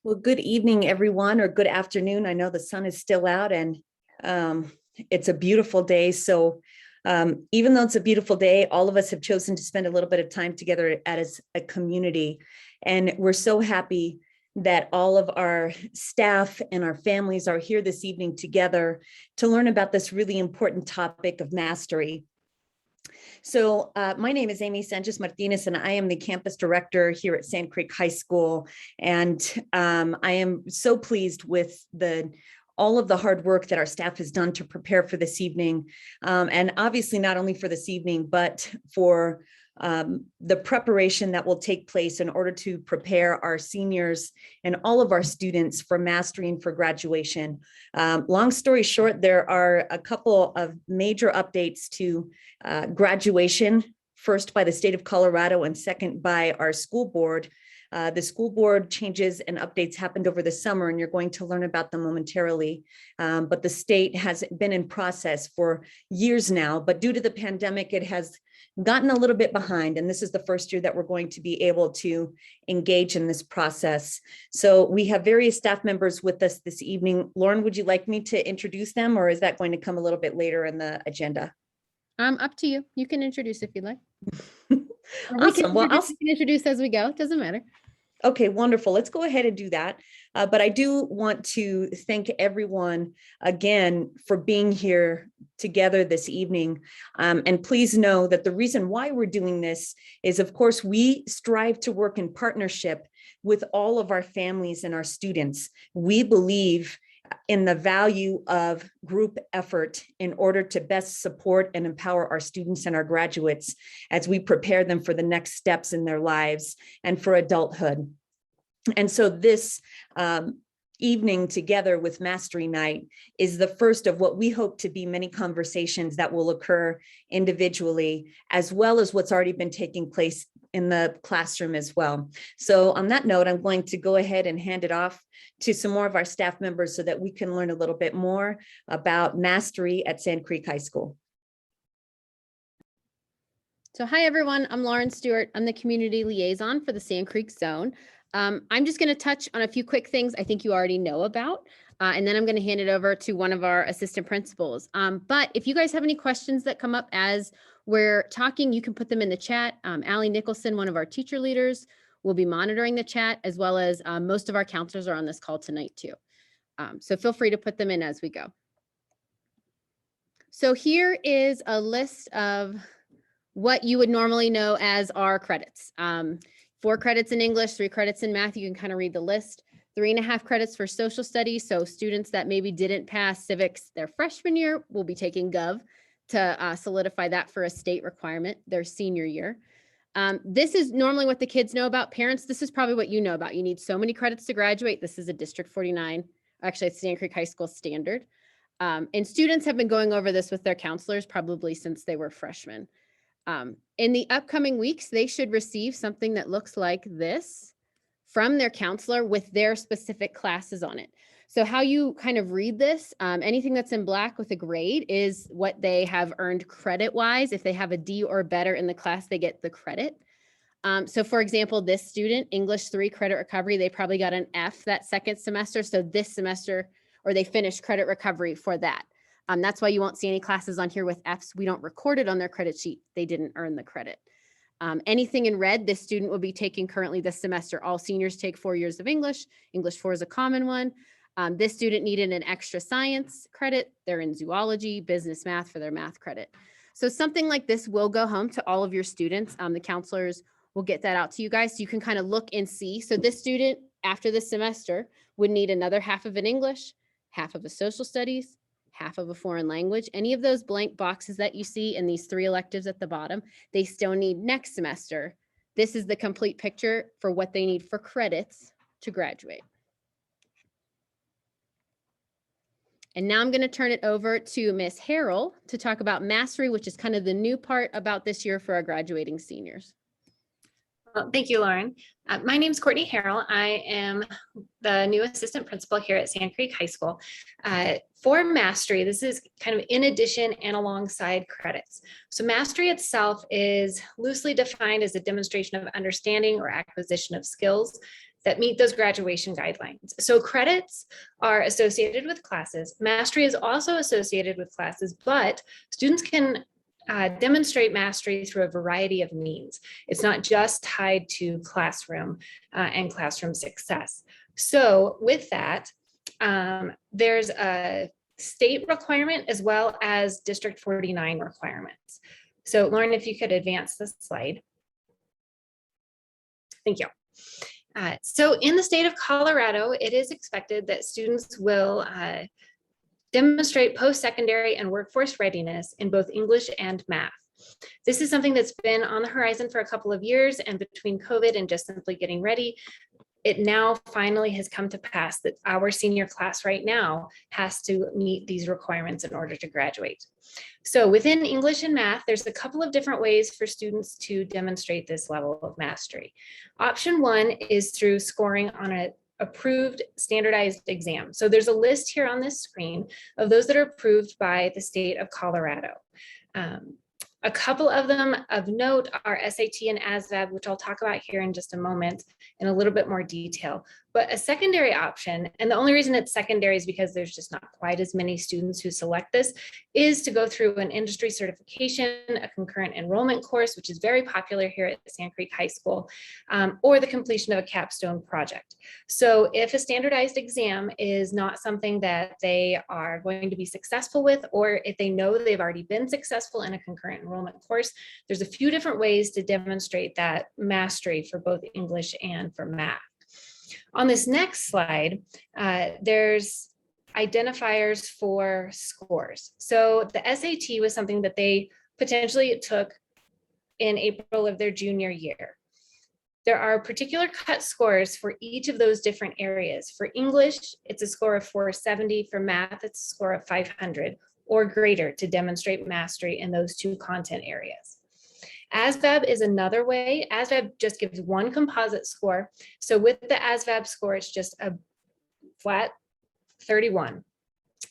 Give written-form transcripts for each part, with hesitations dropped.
Well, good evening, everyone, or good afternoon. I know the sun is still out and um, it's a beautiful day. So even though it's a beautiful day, all of us have chosen to spend a little bit of time together as a community. And we're so happy that all of our staff and our families are here this evening together to learn about this really important topic of mastery. So my name is Amy Sanchez Martinez, and I am the campus director here at Sand Creek High School. And I am so pleased with all of the hard work that our staff has done to prepare for this evening. And obviously not only for this evening, but for the preparation that will take place in order to prepare our seniors and all of our students for mastery and for graduation. Long story short, there are a couple of major updates to graduation, first by the state of Colorado and second by our school board. The school board changes and updates happened over the summer, and you're going to learn about them momentarily. But the state has been in process for years now, but due to the pandemic, it has gotten a little bit behind. And this is the first year that we're going to be able to engage in this process. So we have various staff members with us this evening. Lauren, would you like me to introduce them, or is that going to come a little bit later in the agenda? Up to you. You can introduce if you'd like. Awesome. We can introduce as we go. It doesn't matter. Okay, wonderful. Let's go ahead and do that. But I do want to thank everyone again for being here together this evening. And please know that the reason why we're doing this is, of course, we strive to work in partnership with all of our families and our students. We believe in the value of group effort in order to best support and empower our students and our graduates as we prepare them for the next steps in their lives and for adulthood. And so this evening together with Mastery Night is the first of what we hope to be many conversations that will occur individually, as well as what's already been taking place in the classroom as well. So on that note, I'm going to go ahead and hand it off to some more of our staff members so that we can learn a little bit more about mastery at Sand Creek High School. So hi, everyone. I'm Lauren Stewart. I'm the community liaison for the Sand Creek Zone. I'm just going to touch on a few quick things I think you already know about, and then I'm going to hand it over to one of our assistant principals. But if you guys have any questions that come up as we're talking, you can put them in the chat. Allie Nicholson, one of our teacher leaders, will be monitoring the chat, as well as most of our counselors are on this call tonight too. So feel free to put them in as we go. So here is a list of what you would normally know as our credits. 4 credits in English, 3 credits in math. You can kind of read the list. 3.5 credits for social studies. So students that maybe didn't pass civics their freshman year will be taking Gov to solidify that for a state requirement their senior year. This is normally what the kids know about. Parents, this is probably what you know about. You need so many credits to graduate. This is a District 49, actually it's Sand Creek High School standard. And students have been going over this with their counselors probably since they were freshmen. In the upcoming weeks, they should receive something that looks like this from their counselor with their specific classes on it. So how you kind of read this, anything that's in black with a grade is what they have earned credit-wise. If they have a D or better in the class, they get the credit. So for example, this student, English 3 credit recovery, they probably got an F that second semester. So this semester, or they finished credit recovery for that. That's why you won't see any classes on here with Fs. We don't record it on their credit sheet. They didn't earn the credit. Anything in red, this student will be taking currently this semester. All seniors take 4 years of English. English 4 is a common one. This student needed an extra science credit. They're in zoology, business math for their math credit. So something like this will go home to all of your students. The counselors will get that out to you guys so you can kind of look and see. So this student after this semester would need another half of an English, half of a social studies, half of a foreign language. Any of those blank boxes that you see in these 3 electives at the bottom, they still need next semester. This is the complete picture for what they need for credits to graduate. And now I'm going to turn it over to Miss Harrell to talk about mastery, which is kind of the new part about this year for our graduating seniors. Well, thank you, Lauren. My name is Courtney Harrell. I am the new assistant principal here at Sand Creek High School. For Mastery, this is kind of in addition and alongside credits. So Mastery itself is loosely defined as a demonstration of understanding or acquisition of skills that meet those graduation guidelines. So credits are associated with classes. Mastery is also associated with classes, but students can demonstrate mastery through a variety of means. It's not just tied to classroom and classroom success. So with that, there's a state requirement as well as District 49 requirements. So Lauren, if you could advance the slide. Thank you. So in the state of Colorado, it is expected that students will demonstrate post-secondary and workforce readiness in both English and math. This is something that's been on the horizon for a couple of years, and between COVID and just simply getting ready, it now finally has come to pass that our senior class right now has to meet these requirements in order to graduate. So within English and math, there's a couple of different ways for students to demonstrate this level of mastery. Option one is through scoring on an approved standardized exam. So there's a list here on this screen of those that are approved by the state of Colorado. A couple of them of note are SAT and ASVAB, which I'll talk about here in just a moment in a little bit more detail. But a secondary option, and the only reason it's secondary is because there's just not quite as many students who select this, is to go through an industry certification, a concurrent enrollment course, which is very popular here at Sand Creek High School, or the completion of a capstone project. So if a standardized exam is not something that they are going to be successful with, or if they know they've already been successful in a concurrent enrollment course, there's a few different ways to demonstrate that mastery for both English and for math. On this next slide, there's identifiers for scores. So the SAT was something that they potentially took in April of their junior year. There are particular cut scores for each of those different areas. For English, it's a score of 470. For math, it's a score of 500 or greater to demonstrate mastery in those two content areas. ASVAB is another way. ASVAB just gives one composite score. So with the ASVAB score, it's just a flat 31.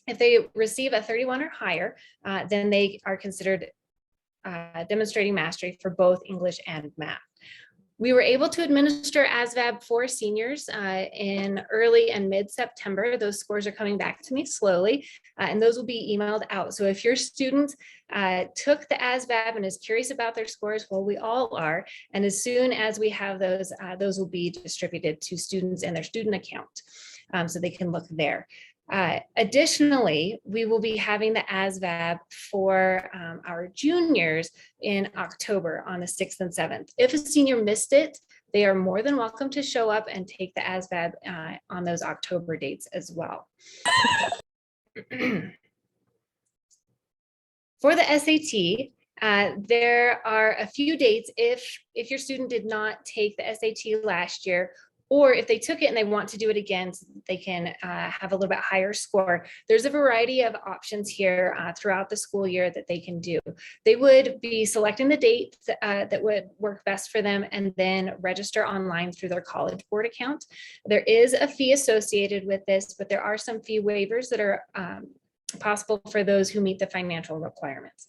If they receive a 31 or higher, then they are considered demonstrating mastery for both English and math. We were able to administer ASVAB for seniors in early and mid-September. Those scores are coming back to me slowly, and those will be emailed out. So if your student took the ASVAB and is curious about their scores, well, we all are. And as soon as we have those will be distributed to students in their student account, so they can look there. Additionally, we will be having the ASVAB for our juniors in October on the 6th and 7th. If a senior missed it, they are more than welcome to show up and take the ASVAB on those October dates as well. For the SAT, there are a few dates if your student did not take the SAT last year, or if they took it and they want to do it again, so they can have a little bit higher score. There's a variety of options here throughout the school year that they can do. They would be selecting the date that would work best for them and then register online through their College Board account. There is a fee associated with this, but there are some fee waivers that are possible for those who meet the financial requirements.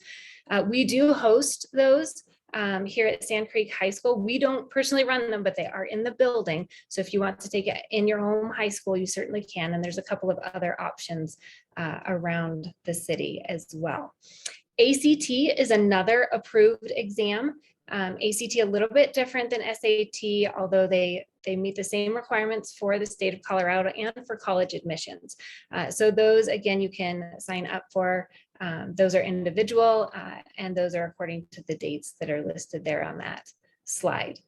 We do host those here at Sand Creek High School. We don't personally run them, but they are in the building. So if you want to take it in your home high school, you certainly can. And there's a couple of other options around the city as well. ACT is another approved exam. ACT a little bit different than SAT, although they meet the same requirements for the state of Colorado and for college admissions. So those, again, you can sign up for. Those are individual and those are according to the dates that are listed there on that slide.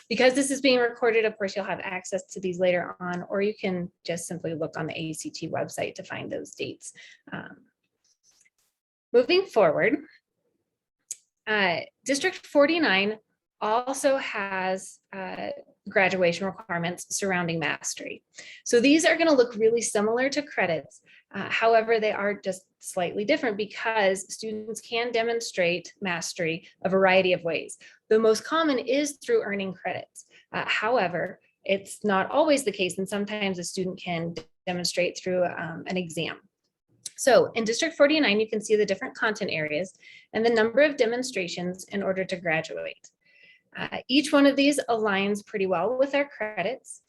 Because this is being recorded, of course, you'll have access to these later on, or you can just simply look on the ACT website to find those dates. Moving forward, District 49 also has graduation requirements surrounding mastery. So these are going to look really similar to credits. However, they are just slightly different because students can demonstrate mastery a variety of ways. The most common is through earning credits. However, it's not always the case, and sometimes a student can demonstrate through an exam. So in District 49, you can see the different content areas and the number of demonstrations in order to graduate. Each one of these aligns pretty well with our credits.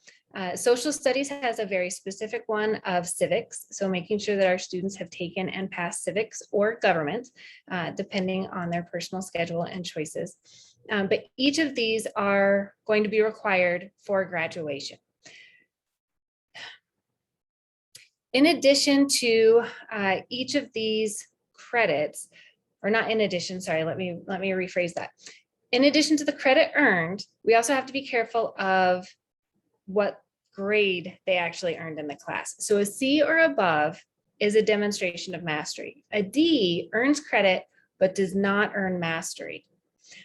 Social studies has a very specific one of civics. So making sure that our students have taken and passed civics or government, depending on their personal schedule and choices. But each of these are going to be required for graduation. In addition to each of these credits, or not in addition, sorry, let me rephrase that. In addition to the credit earned, we also have to be careful of what grade they actually earned in the class. So a C or above is a demonstration of mastery. A D earns credit, but does not earn mastery.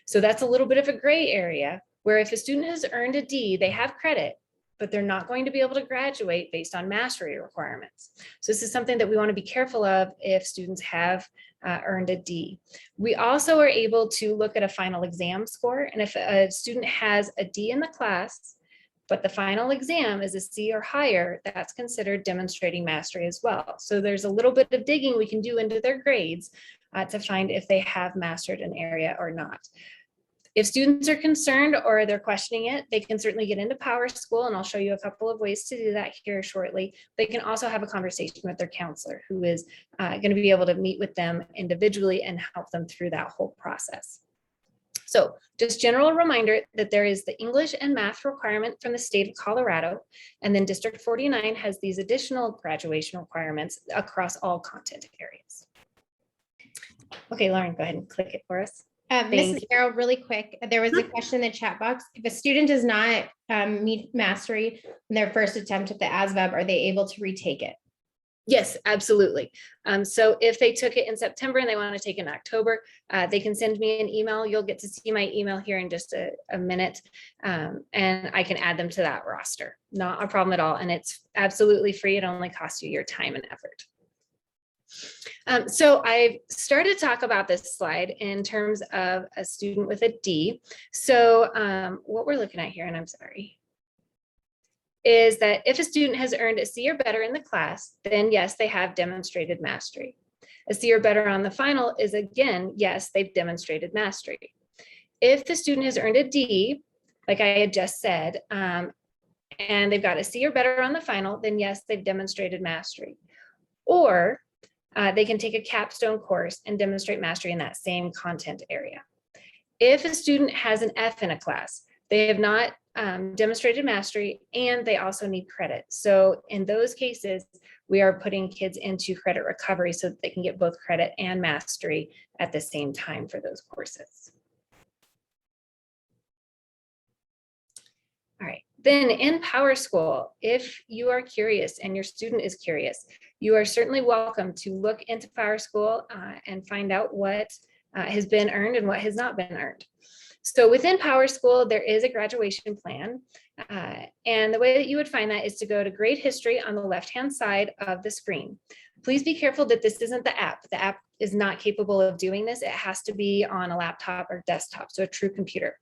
So that's a little bit of a gray area where if a student has earned a D, they have credit, but they're not going to be able to graduate based on mastery requirements. So this is something that we want to be careful of if students have earned a D. We also are able to look at a final exam score. And if a student has a D in the class, but the final exam is a C or higher, that's considered demonstrating mastery as well. So there's a little bit of digging we can do into their grades to find if they have mastered an area or not. If students are concerned or they're questioning it, they can certainly get into PowerSchool, and I'll show you a couple of ways to do that here shortly. They can also have a conversation with their counselor, who is going to be able to meet with them individually and help them through that whole process. So just general reminder that there is the English and math requirement from the state of Colorado, and then District 49 has these additional graduation requirements across all content areas. Okay, Lauren, go ahead and click it for us. Mrs. Carroll, really quick, there was a question in the chat box. If a student does not meet mastery in their first attempt at the ASVAB, are they able to retake it? Yes, absolutely. So if they took it in September and they want to take it in October, they can send me an email. You'll get to see my email here in just a minute, and I can add them to that roster. Not a problem at all. And it's absolutely free. It only costs you your time and effort. So I've started to talk about this slide in terms of a student with a D. So what we're looking at here, and I'm sorry, is that if a student has earned a C or better in the class, then yes, they have demonstrated mastery. A C or better on the final is again, yes, they've demonstrated mastery. If the student has earned a D, like I had just said, and they've got a C or better on the final, then yes, they've demonstrated mastery. Or they can take a capstone course and demonstrate mastery in that same content area. If a student has an F in a class, they have not demonstrated mastery, and they also need credit. So in those cases, we are putting kids into credit recovery so that they can get both credit and mastery at the same time for those courses. All right, then in PowerSchool, if you are curious and your student is curious, you are certainly welcome to look into PowerSchool and find out what has been earned and what has not been earned. So within PowerSchool, there is a graduation plan. And the way that you would find that is to go to grade history on the left-hand side of the screen. Please be careful that this isn't the app. The app is not capable of doing this. It has to be on a laptop or desktop, so a true computer.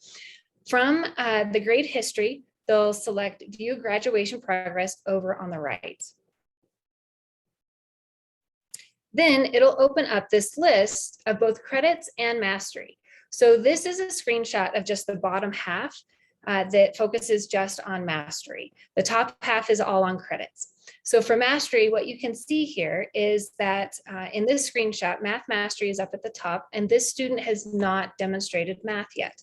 From the grade history, they'll select view graduation progress over on the right. Then it'll open up this list of both credits and mastery. So this is a screenshot of just the bottom half that focuses just on mastery. The top half is all on credits. So for mastery, what you can see here is that in this screenshot, math mastery is up at the top, and this student has not demonstrated math yet.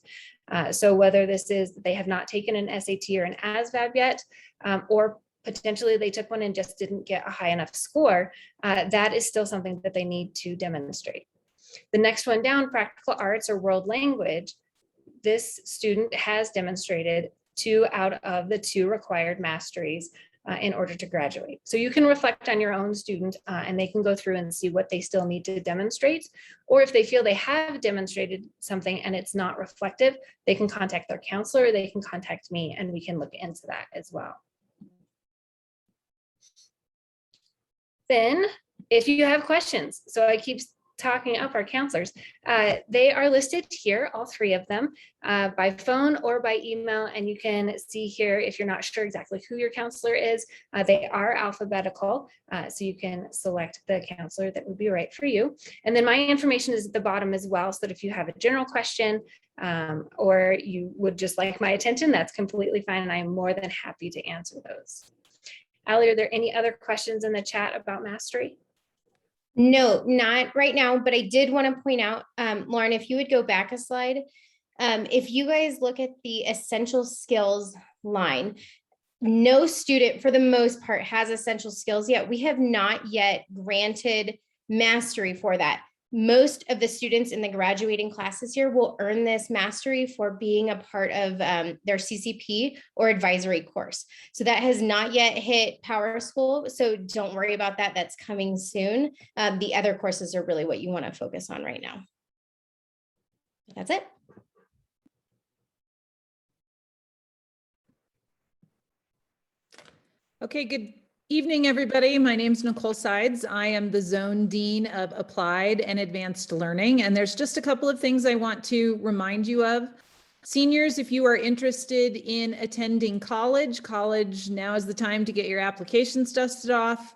So whether this is they have not taken an SAT or an ASVAB yet, or potentially they took one and just didn't get a high enough score, that is still something that they need to demonstrate. The next one down, practical arts or world language, this student has demonstrated 2 out of the 2 required masteries in order to graduate. So you can reflect on your own student and they can go through and see what they still need to demonstrate. Or if they feel they have demonstrated something and it's not reflective, they can contact their counselor, they can contact me, and we can look into that as well. Then if you have questions, so I keep talking up our counselors. They are listed here, all three of them, by phone or by email. And you can see here, if you're not sure exactly who your counselor is, they are alphabetical. So you can select the counselor that would be right for you. And then my information is at the bottom as well, so that if you have a general question or you would just like my attention, that's completely fine. And I'm more than happy to answer those. Allie, are there any other questions in the chat about Mastery? No, not right now, but I did want to point out, Lauren, if you would go back a slide, if you guys look at the essential skills line, no student for the most part has essential skills yet. We have not yet granted mastery for that. Most of the students in the graduating class this year will earn this mastery for being a part of their CCP or advisory course. So that has not yet hit PowerSchool. So don't worry about that. That's coming soon. The other courses are really what you want to focus on right now. That's it. Okay, good evening, everybody. My name is Nicole Sides. I am the Zone Dean of Applied and Advanced Learning, and there's just a couple of things I want to remind you of. Seniors, if you are interested in attending college, now is the time to get your applications dusted off.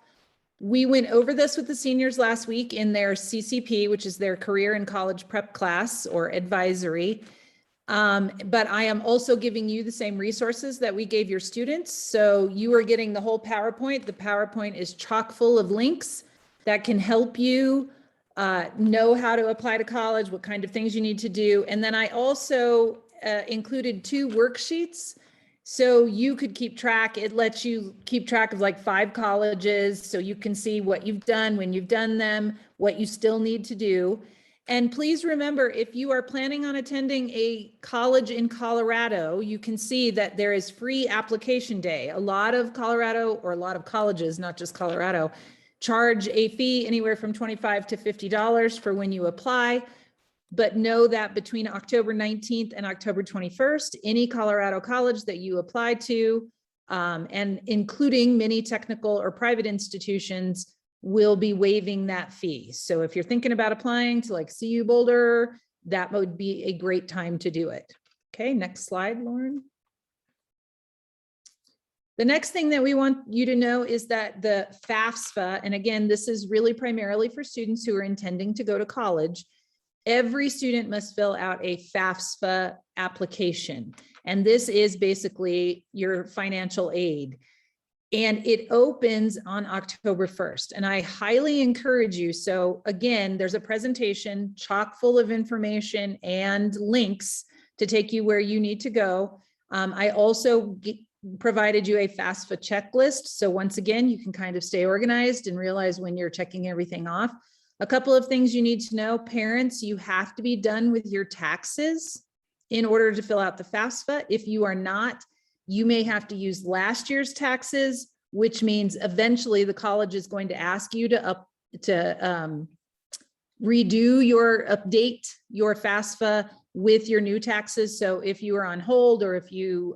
We went over this with the seniors last week in their CCP, which is their Career and College Prep class or advisory. But I am also giving you the same resources that we gave your students. So you are getting the whole PowerPoint. The PowerPoint is chock full of links that can help you know how to apply to college, what kind of things you need to do. And then I also included 2 worksheets. So you could keep track. It lets you keep track of like 5 colleges. So you can see what you've done, when you've done them, what you still need to do. And please remember, if you are planning on attending a college in Colorado, you can see that there is free application day. A lot of Colorado, or a lot of colleges, not just Colorado, charge a fee anywhere from $25 to $50 for when you apply. But know that between October 19th and October 21st, any Colorado college that you apply to, and including many technical or private institutions, will be waiving that fee. So if you're thinking about applying to like CU Boulder, that would be a great time to do it. Okay, next slide, Lauren. The next thing that we want you to know is that the FAFSA, and again, this is really primarily for students who are intending to go to college, every student must fill out a FAFSA application. And this is basically your financial aid. And it opens on October 1st. And I highly encourage you. So again, there's a presentation chock full of information and links to take you where you need to go. I also provided you a FAFSA checklist. So once again, you can kind of stay organized and realize when you're checking everything off. A couple of things you need to know. Parents, you have to be done with your taxes in order to fill out the FAFSA. If you are not, you may have to use last year's taxes, which means eventually the college is going to ask you to update your FAFSA with your new taxes. So if you are on hold or if you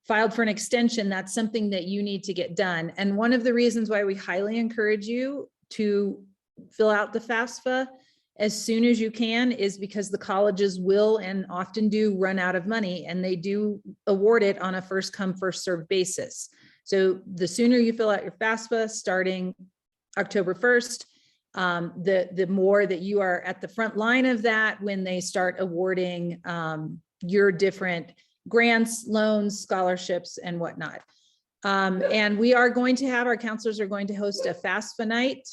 filed for an extension, that's something that you need to get done. And one of the reasons why we highly encourage you to fill out the FAFSA as soon as you can is because the colleges will and often do run out of money, and they do award it on a first come, first served basis. So the sooner you fill out your FAFSA starting October 1st, the more that you are at the front line of that when they start awarding your different grants, loans, scholarships, and whatnot. And we are going to have, our counselors are going to host a FAFSA night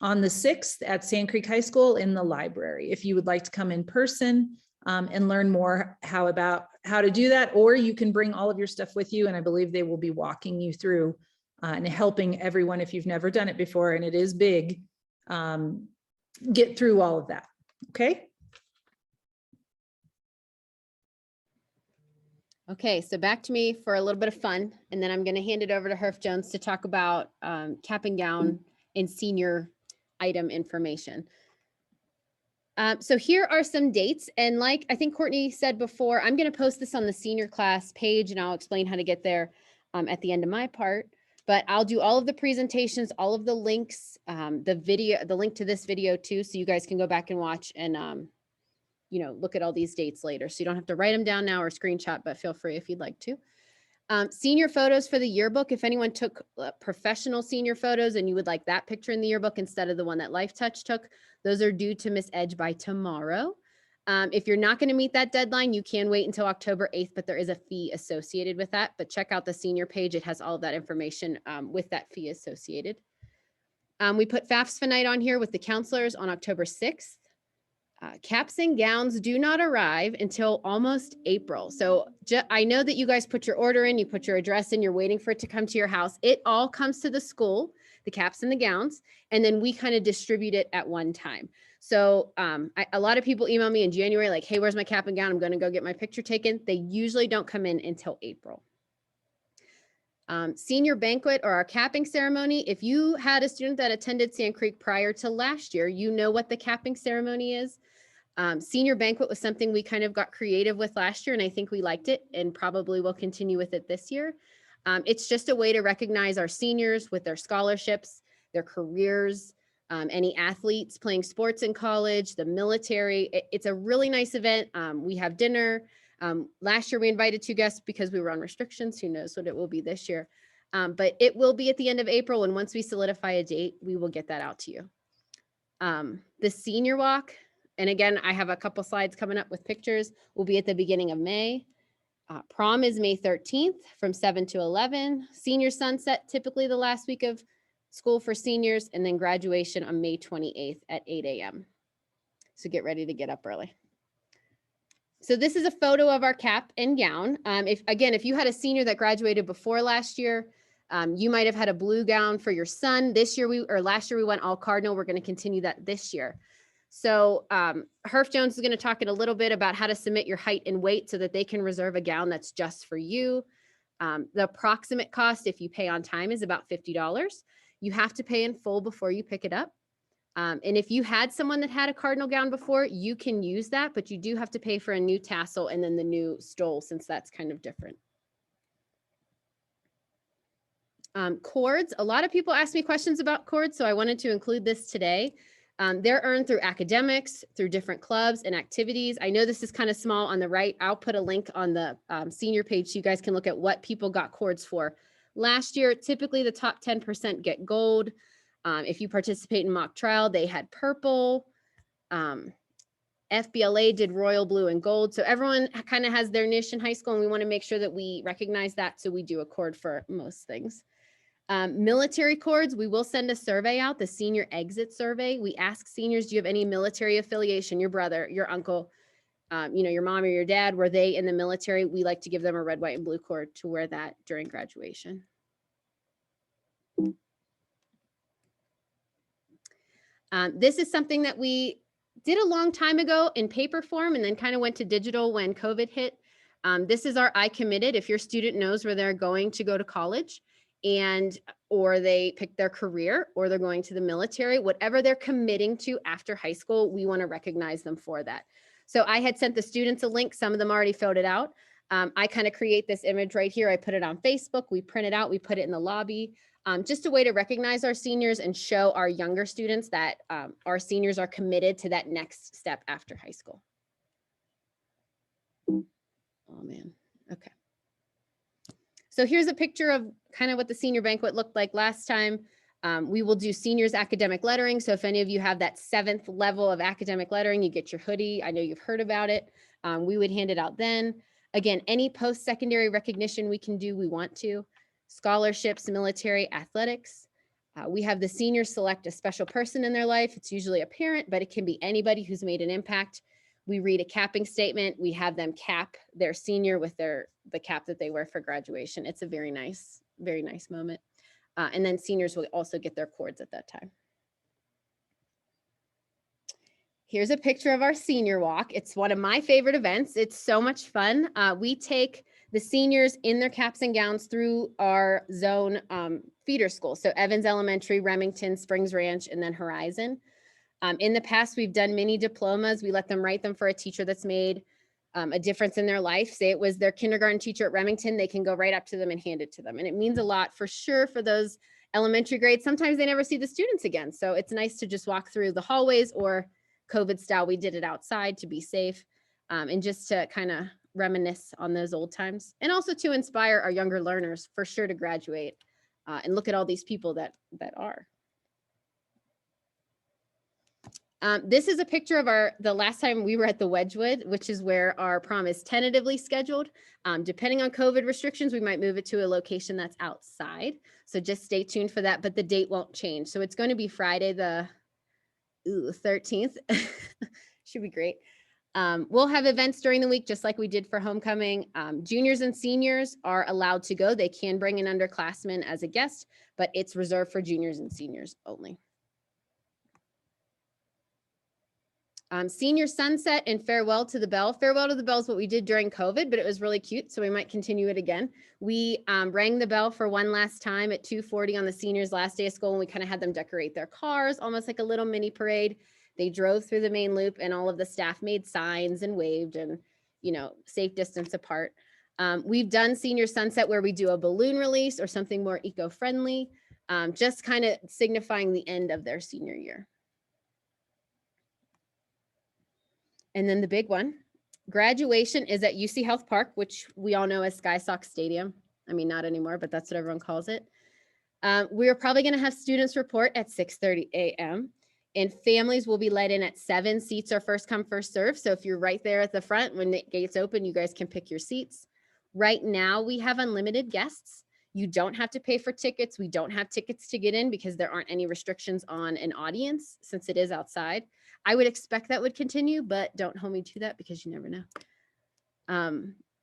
on the 6th at Sand Creek High School in the library. If you would like to come in person and learn more how to do that, or you can bring all of your stuff with you. And I believe they will be walking you through and helping everyone, if you've never done it before, and it is big, get through all of that, okay? Okay, so back to me for a little bit of fun, and then I'm going to hand it over to Herf Jones to talk about cap and gown and senior item information. So here are some dates. And like I think Courtney said before, I'm going to post this on the senior class page and I'll explain how to get there at the end of my part. But I'll do all of the presentations, all of the links, the link to this video too, so you guys can go back and watch and, look at all these dates later. So you don't have to write them down now or screenshot, but feel free if you'd like to. Senior photos for the yearbook. If anyone took professional senior photos and you would like that picture in the yearbook instead of the one that Life Touch took, those are due to Miss Edge by tomorrow. If you're not going to meet that deadline, you can wait until October 8th, but there is a fee associated with that. But check out the senior page. It has all of that information with that fee associated. We put FAFSA night on here with the counselors on October 6th. Caps and gowns do not arrive until almost April. So I know that you guys put your order in, you put your address in, you're waiting for it to come to your house. It all comes to the school, the caps and the gowns, and then we kind of distribute it at one time. So a lot of people email me in January like, hey, where's my cap and gown? I'm going to go get my picture taken. They usually don't come in until April. Senior banquet or our capping ceremony. If you had a student that attended Sand Creek prior to last year, you know what the capping ceremony is. Senior banquet was something we kind of got creative with last year, and I think we liked it and probably will continue with it this year. It's just a way to recognize our seniors with their scholarships, their careers, any athletes playing sports in college, the military. It's a really nice event. We have dinner. Last year we invited 2 guests because we were on restrictions. Who knows what it will be this year. But it will be at the end of April, and once we solidify a date, we will get that out to you. The senior walk, and again, I have a couple slides coming up with pictures, will be at the beginning of May. Prom is May 13th from 7 to 11. Senior sunset, typically the last week of school for seniors, and then graduation on May 28th at 8 a.m. So get ready to get up early. So this is a photo of our cap and gown. If you had a senior that graduated before last year, you might have had a blue gown for your son. Last year we went all cardinal. We're going to continue that this year. So Herf Jones is going to talk in a little bit about how to submit your height and weight so that they can reserve a gown that's just for you. The approximate cost, if you pay on time, is about $50. You have to pay in full before you pick it up. And if you had someone that had a cardinal gown before, you can use that, but you do have to pay for a new tassel and then the new stole, since that's kind of different. Cords, a lot of people ask me questions about cords, so I wanted to include this today. They're earned through academics, through different clubs and activities. I know this is kind of small on the right. I'll put a link on the senior page so you guys can look at what people got cords for. Last year, typically the top 10% get gold. If you participate in mock trial, they had purple. FBLA did royal blue and gold. So everyone kind of has their niche in high school, and we want to make sure that we recognize that. So we do a cord for most things. Military cords, we will send a survey out, the senior exit survey. We ask seniors, do you have any military affiliation? Your brother, your uncle, your mom or your dad, were they in the military? We like to give them a red, white, and blue cord to wear that during graduation. This is something that we did a long time ago in paper form and then kind of went to digital when COVID hit. This is our I committed. If your student knows where they're going to go to college, or they pick their career, or they're going to the military, whatever they're committing to after high school, we want to recognize them for that. So I had sent the students a link. Some of them already filled it out. I kind of create this image right here. I put it on Facebook. We print it out. We put it in the lobby. Just a way to recognize our seniors and show our younger students that our seniors are committed to that next step after high school. Oh man, okay. So here's a picture of kind of what the senior banquet looked like last time. We will do seniors academic lettering. So if any of you have that 7th level of academic lettering, you get your hoodie. I know you've heard about it. We would hand it out then. Again, any post-secondary recognition we can do, we want to. Scholarships, military, athletics. We have the seniors select a special person in their life. It's usually a parent, but it can be anybody who's made an impact. We read a capping statement. We have them cap their senior with the cap that they wear for graduation. It's a very nice moment. And then seniors will also get their cords at that time. Here's a picture of our senior walk. It's one of my favorite events. It's so much fun. We take the seniors in their caps and gowns through our zone feeder school. So Evans Elementary, Remington, Springs Ranch, and then Horizon. In the past, we've done mini diplomas. We let them write them for a teacher that's made a difference in their life. Say it was their kindergarten teacher at Remington, they can go right up to them and hand it to them. And it means a lot for sure for those elementary grades. Sometimes they never see the students again. So it's nice to just walk through the hallways, or COVID style, we did it outside to be safe, and just to kind of reminisce on those old times, and also to inspire our younger learners for sure to graduate and look at all these people that are. This is a picture of the last time we were at the Wedgwood, which is where our prom is tentatively scheduled. Depending on COVID restrictions, we might move it to a location that's outside. So just stay tuned for that, but the date won't change. So it's going to be Friday the 13th. Should be great. We'll have events during the week, just like we did for homecoming. Juniors and seniors are allowed to go. They can bring an underclassman as a guest, but it's reserved for juniors and seniors only. Senior sunset and farewell to the bell. Farewell to the bell is what we did during COVID, but it was really cute, so we might continue it again. We rang the bell for one last time at 2:40 on the seniors' last day of school, and we kind of had them decorate their cars, almost like a little mini parade. They drove through the main loop, and all of the staff made signs and waved, and, you know, safe distance apart. We've done senior sunset where we do a balloon release or something more eco-friendly, just kind of signifying the end of their senior year. And then the big one, graduation is at UC Health Park, which we all know as Sky Sox Stadium. I mean, not anymore, but that's what everyone calls it. We're probably going to have students report at 6:30 a.m. and families will be let in at 7. Seats are first come, first serve. So if you're right there at the front, when the gates open, you guys can pick your seats. Right now, we have unlimited guests. You don't have to pay for tickets. We don't have tickets to get in because there aren't any restrictions on an audience since it is outside. I would expect that would continue, but don't hold me to that because you never know.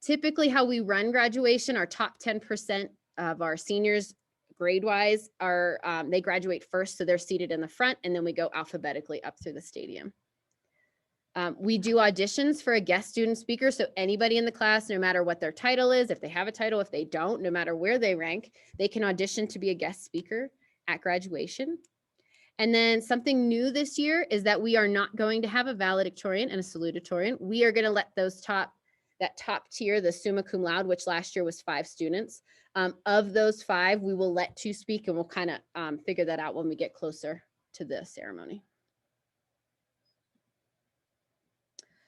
Typically how we run graduation, our top 10% of our seniors grade-wise are, they graduate first, so they're seated in the front, and then we go alphabetically up through the stadium. We do auditions for a guest student speaker, so anybody in the class, no matter what their title is, if they have a title, if they don't, no matter where they rank, they can audition to be a guest speaker at graduation. And then something new this year is that we are not going to have a valedictorian and a salutatorian. We are going to let that top tier, the summa cum laude, which last year was 5 students. Of those 5, we will let 2 speak, and we'll kind of figure that out when we get closer to the ceremony.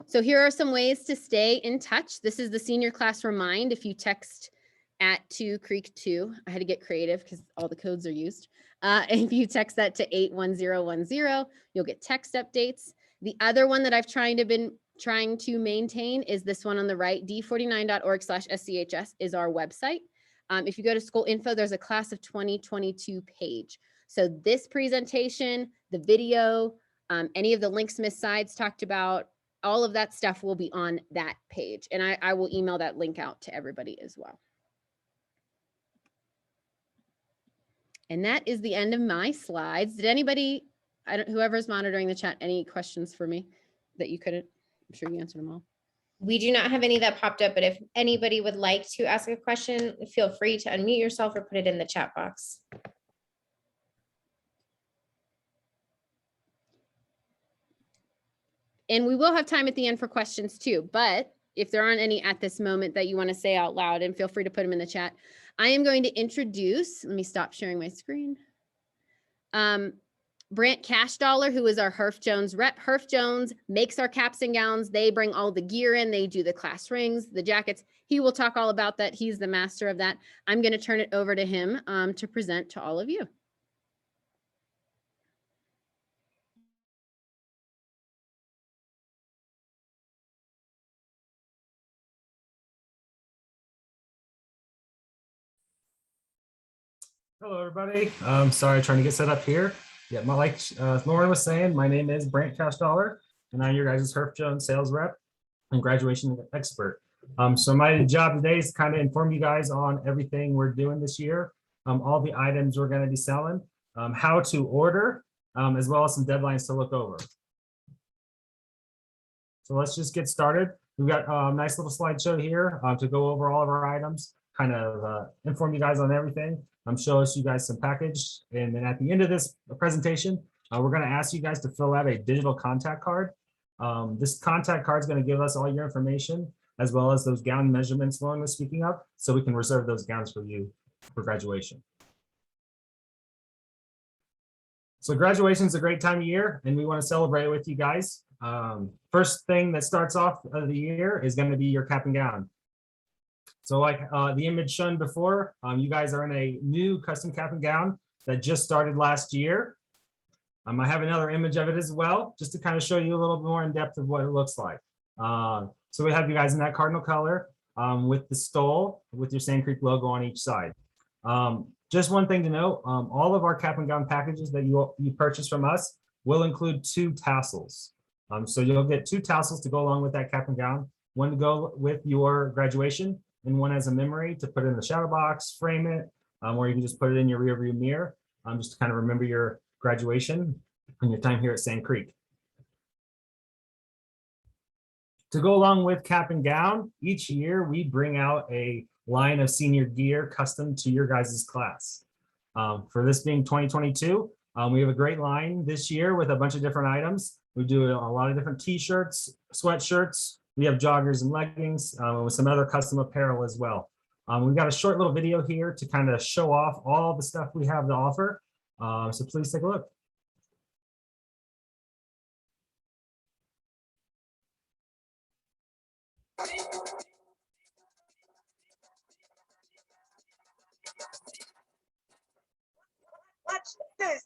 So here are some ways to stay in touch. This is the senior class remind. If you text at 2Creek2, I had to get creative because all the codes are used. If you text that to 81010, you'll get text updates. The other one that I've been trying to maintain is this one on the right, d49.org/SCHS is our website. If you go to school info, there's a class of 2022 page. So this presentation, the video, any of the links Miss Sides talked about, all of that stuff will be on that page. And I will email that link out to everybody as well. And that is the end of my slides. Did anybody, whoever's monitoring the chat, any questions for me that you couldn't? I'm sure you answered them all. We do not have any that popped up, but if anybody would like to ask a question, feel free to unmute yourself or put it in the chat box. And we will have time at the end for questions too, but if there aren't any at this moment that you want to say out loud, and feel free to put them in the chat, I am going to introduce, let me stop sharing my screen. Brant Cashdollar, who is our Herff Jones rep. Herff Jones makes our caps and gowns. They bring all the gear in. They do the class rings, the jackets. He will talk all about that. He's the master of that. I'm going to turn it over to him to present to all of you. Hello, everybody. Sorry, trying to get set up here. Yeah, like Lauren was saying, my name is Brant Cashdollar, and I'm your guys' Herff Jones sales rep and graduation expert. So my job today is kind of inform you guys on everything we're doing this year, all the items we're going to be selling, how to order, as well as some deadlines to look over. So let's just get started. We've got a nice little slideshow here to go over all of our items, kind of inform you guys on everything. Show us you guys some package, and then at the end of this presentation, we're going to ask you guys to fill out a digital contact card. This contact card is going to give us all your information as well as those gown measurements Lauren was speaking of, so we can reserve those gowns for you for graduation. So graduation is a great time of year and we want to celebrate with you guys. First thing that starts off of the year is going to be your cap and gown. So like the image shown before, you guys are in a new custom cap and gown that just started last year. I have another image of it as well, just to kind of show you a little more in depth of what it looks like. So we have you guys in that cardinal color with the stole with your Sand Creek logo on each side. Just one thing to note, all of our cap and gown packages that you purchase from us will include 2 tassels. So you'll get 2 tassels to go along with that cap and gown, one to go with your graduation and one as a memory to put it in the shadow box, frame it, or you can just put it in your rear view mirror, just to kind of remember your graduation and your time here at Sand Creek. To go along with cap and gown, each year we bring out a line of senior gear custom to your guys' class. For this being 2022, we have a great line this year with a bunch of different items. We do a lot of different t-shirts, sweatshirts. We have joggers and leggings with some other custom apparel as well. We've got a short little video here to kind of show off all the stuff we have to offer. So please take a look. Watch this.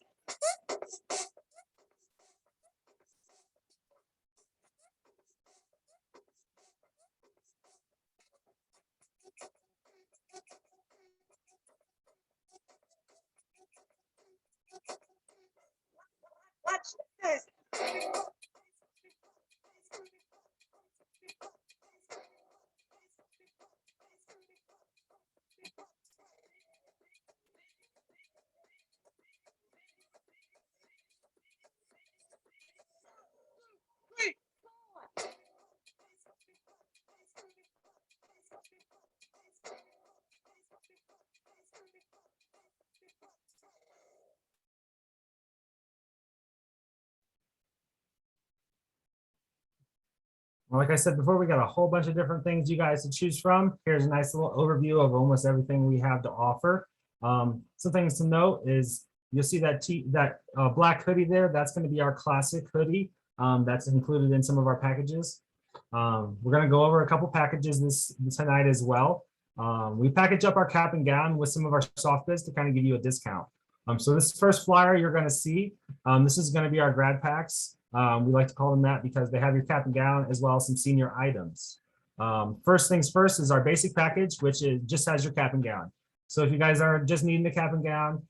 Watch this. Well, like I said before, we got a whole bunch of different things you guys to choose from. Here's a nice little overview of almost everything we have to offer. Some things to note is you'll see that black hoodie there. That's going to be our classic hoodie. That's included in some of our packages. We're going to go over a couple packages tonight as well. We package up our cap and gown with some of our soft goods to kind of give you a discount. So this first flyer you're going to see, this is going to be our grad packs. We like to call them that because they have your cap and gown as well as some senior items. First things first is our basic package, which just has your cap and gown. So if you guys are just needing the cap and gown,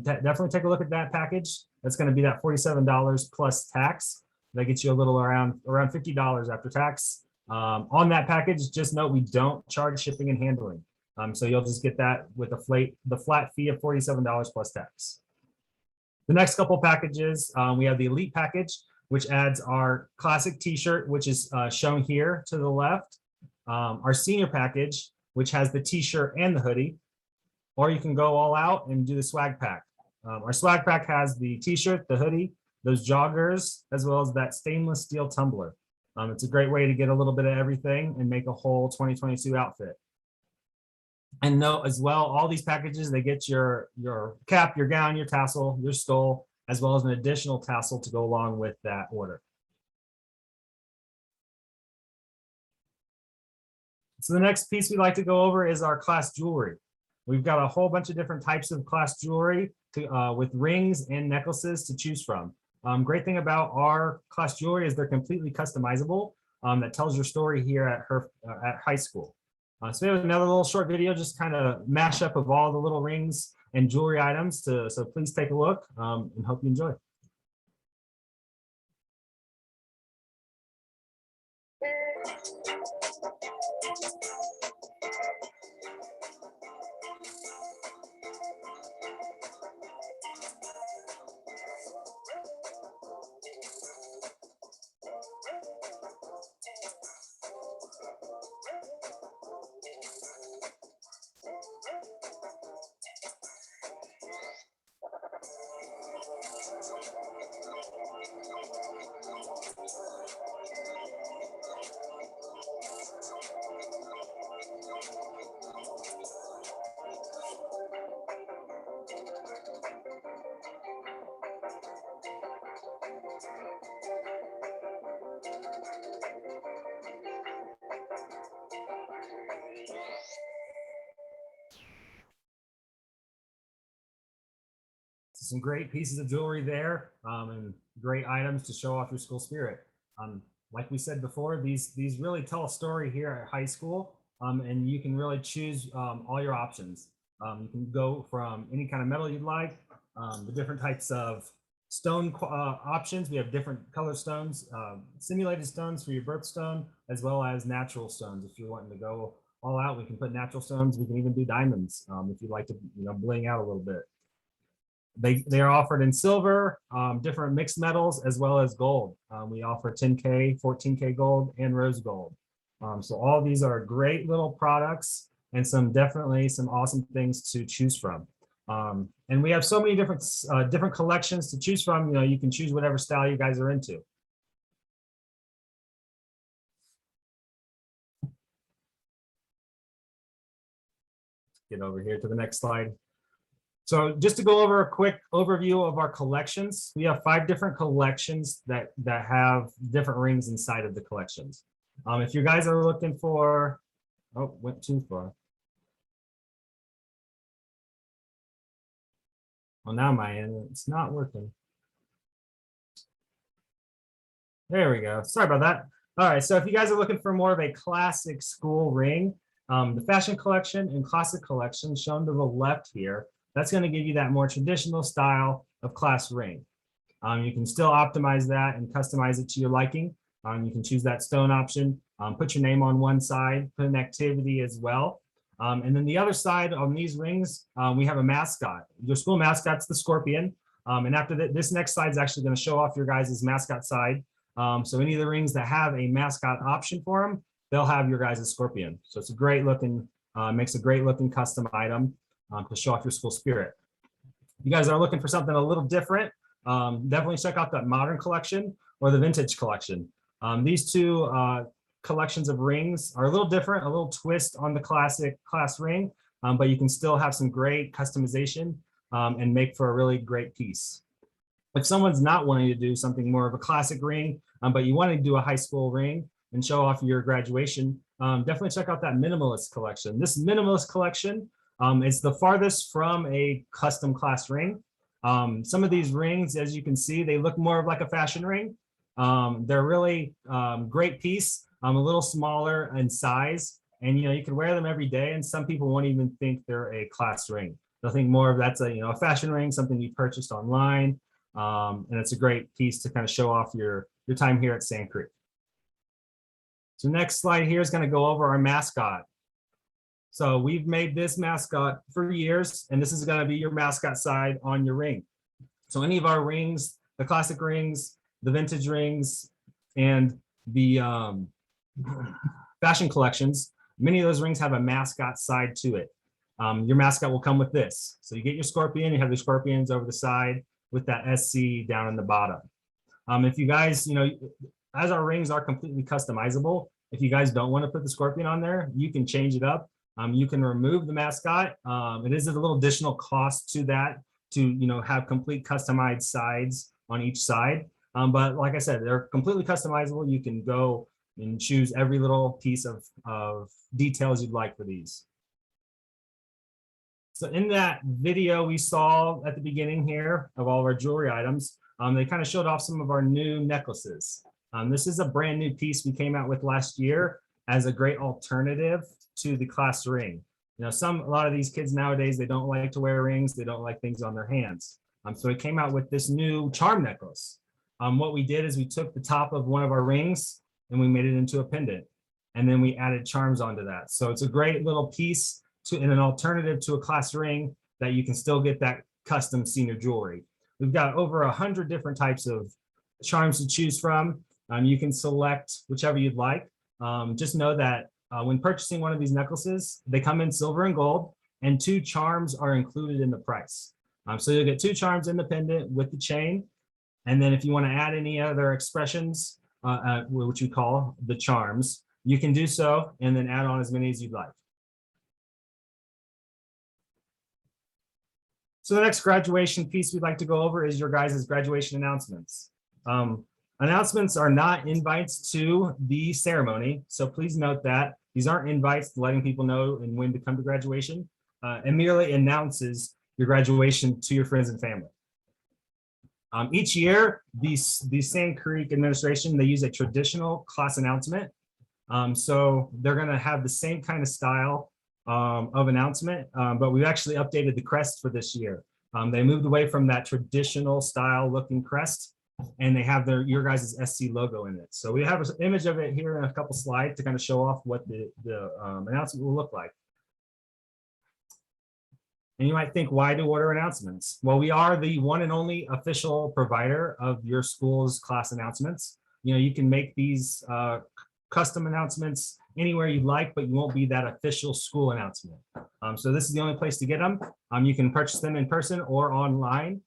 definitely take a look at that package. That's going to be that $47 plus tax. That gets you a little around $50 after tax. On that package, just note we don't charge shipping and handling. So you'll just get that with the flat fee of $47 plus tax. The next couple packages, we have the Elite package, which adds our classic t-shirt, which is shown here to the left. Our senior package, which has the t-shirt and the hoodie, or you can go all out and do the swag pack. Our swag pack has the t-shirt, the hoodie, those joggers, as well as that stainless steel tumbler. It's a great way to get a little bit of everything and make a whole 2022 outfit. And note as well, all these packages, they get your cap, your gown, your tassel, your stole, as well as an additional tassel to go along with that order. So the next piece we like to go over is our class jewelry. We've got a whole bunch of different types of class jewelry with rings and necklaces to choose from. Great thing about our class jewelry is they're completely customizable. That tells your story here at high school. So we have another little short video, just kind of mashup of all the little rings and jewelry items. So please take a look and hope you enjoy. Some great pieces of jewelry there, and great items to show off your school spirit. Like we said before, these really tell a story here at high school, and you can really choose all your options. You can go from any kind of metal you'd like, the different types of stone options. We have different color stones, simulated stones for your birthstone, as well as natural stones. If you're wanting to go all out, we can put natural stones. We can even do diamonds if you'd like to, bling out a little bit. They are offered in silver, different mixed metals, as well as gold. We offer 10K, 14K gold, and rose gold. So all these are great little products and definitely some awesome things to choose from. And we have so many different collections to choose from. You can choose whatever style you guys are into. Get over here to the next slide. So just to go over a quick overview of our collections, we have 5 different collections that have different rings inside of the collections. If you guys are looking for, oh, went too far. Well, now my end, it's not working. There we go. Sorry about that. All right, so if you guys are looking for more of a classic school ring, the fashion collection and classic collection shown to the left here, that's going to give you that more traditional style of class ring. You can still optimize that and customize it to your liking. You can choose that stone option, put your name on one side, put an activity as well. And then the other side on these rings, we have a mascot. Your school mascot's the scorpion. And after this next slide is actually going to show off your guys' mascot side. So any of the rings that have a mascot option for them, they'll have your guys' scorpion. So it's a great looking, makes a great looking custom item to show off your school spirit. If you guys are looking for something a little different, definitely check out that modern collection or the vintage collection. These two collections of rings are a little different, a little twist on the classic class ring, but you can still have some great customization and make for a really great piece. If someone's not wanting to do something more of a classic ring, but you want to do a high school ring and show off your graduation, definitely check out that minimalist collection. This minimalist collection is the farthest from a custom class ring. Some of these rings, as you can see, they look more of like a fashion ring. They're really great piece, a little smaller in size, and you can wear them every day, and some people won't even think they're a class ring. They'll think more of that's a fashion ring, something you purchased online, and it's a great piece to kind of show off your time here at Sand Creek. So next slide here is going to go over our mascot. So we've made this mascot for years, and this is going to be your mascot side on your ring. So any of our rings, the classic rings, the vintage rings, and the fashion collections, many of those rings have a mascot side to it. Your mascot will come with this. So you get your scorpion, you have the scorpions over the side with that SC down in the bottom. If you guys, as our rings are completely customizable, if you guys don't want to put the scorpion on there, you can change it up. You can remove the mascot. It is a little additional cost to that to have complete customized sides on each side. But like I said, they're completely customizable. You can go and choose every little piece of details you'd like for these. So in that video we saw at the beginning here of all of our jewelry items, they kind of showed off some of our new necklaces. This is a brand new piece we came out with last year as a great alternative to the class ring. A lot of these kids nowadays, they don't like to wear rings. They don't like things on their hands. So we came out with this new charm necklace. What we did is we took the top of one of our rings and we made it into a pendant. And then we added charms onto that. So it's a great little piece and an alternative to a class ring that you can still get that custom senior jewelry. We've got over 100 different types of charms to choose from. You can select whichever you'd like. Just know that when purchasing one of these necklaces, they come in silver and gold, and 2 charms are included in the price. So you'll get 2 charms in the pendant with the chain. And then if you want to add any other expressions, which we call the charms, you can do so and then add on as many as you'd like. So the next graduation piece we'd like to go over is your guys' graduation announcements. Announcements are not invites to the ceremony, so please note that these aren't invites letting people know and when to come to graduation. It merely announces your graduation to your friends and family. Each year, the Sand Creek administration, they use a traditional class announcement. So they're gonna have the same kind of style of announcement, but we actually updated the crest for this year. They moved away from that traditional style looking crest, and they have your guys' SC logo in it. So we have an image of it here in a couple slides to kind of show off what the announcement will look like. And you might think, why do order announcements? Well, we are the one and only official provider of your school's class announcements. You know, you can make these custom announcements anywhere you'd like, but you won't be that official school announcement. So this is the only place to get them. You can purchase them in person or online.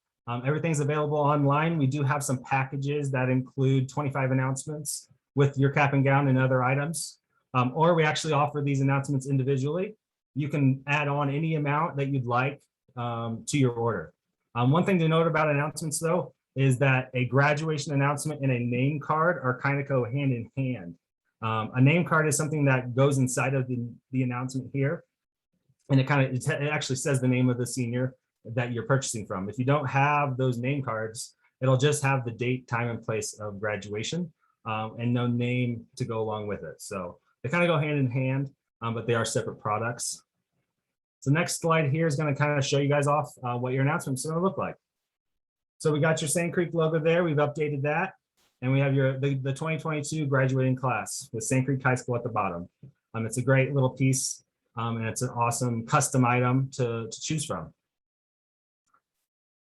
Everything's available online. We do have some packages that include 25 announcements with your cap and gown and other items. Or we actually offer these announcements individually. You can add on any amount that you'd like to your order. One thing to note about announcements though, is that a graduation announcement and a name card are kind of go hand in hand. A name card is something that goes inside of the announcement here. And it actually says the name of the senior that you're purchasing from. If you don't have those name cards, it'll just have the date, time, and place of graduation and no name to go along with it. So they kind of go hand in hand, but they are separate products. So next slide here is going to kind of show you guys off what your announcement's going to look like. So we got your Sand Creek logo there. We've updated that. And we have the 2022 graduating class with Sand Creek High School at the bottom. It's a great little piece and it's an awesome custom item to choose from.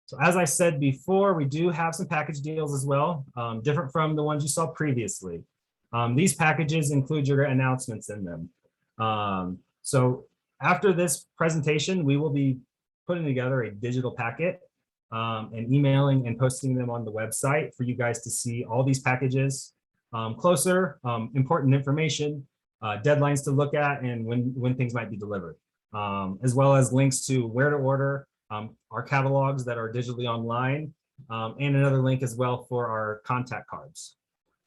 So as I said before, we do have some package deals as well, different from the ones you saw previously. These packages include your announcements in them. So after this presentation, we will be putting together a digital packet and emailing and posting them on the website for you guys to see all these packages closer, important information, deadlines to look at, and when things might be delivered, as well as links to where to order, our catalogs that are digitally online, and another link as well for our contact cards.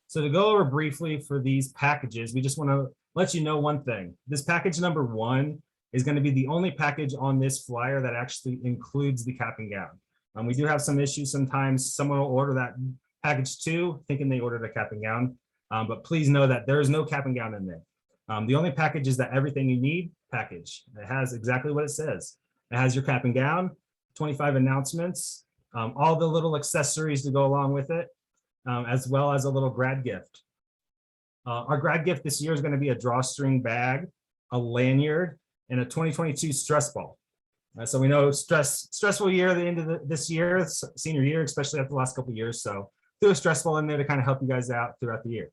So to go over briefly for these packages, we just want to let you know one thing. This package number 1 is going to be the only package on this flyer that actually includes the cap and gown. We do have some issues sometimes. Someone will order that package 2 thinking they ordered a cap and gown, but please know that there is no cap and gown in there. The only package is that everything you need package. It has exactly what it says. It has your cap and gown, 25 announcements, all the little accessories to go along with it, as well as a little grad gift. Our grad gift this year is going to be a drawstring bag, a lanyard, and a 2022 stress ball. So we know stressful year at the end of this year, senior year, especially after the last couple of years. So threw a stress ball in there to kind of help you guys out throughout the year.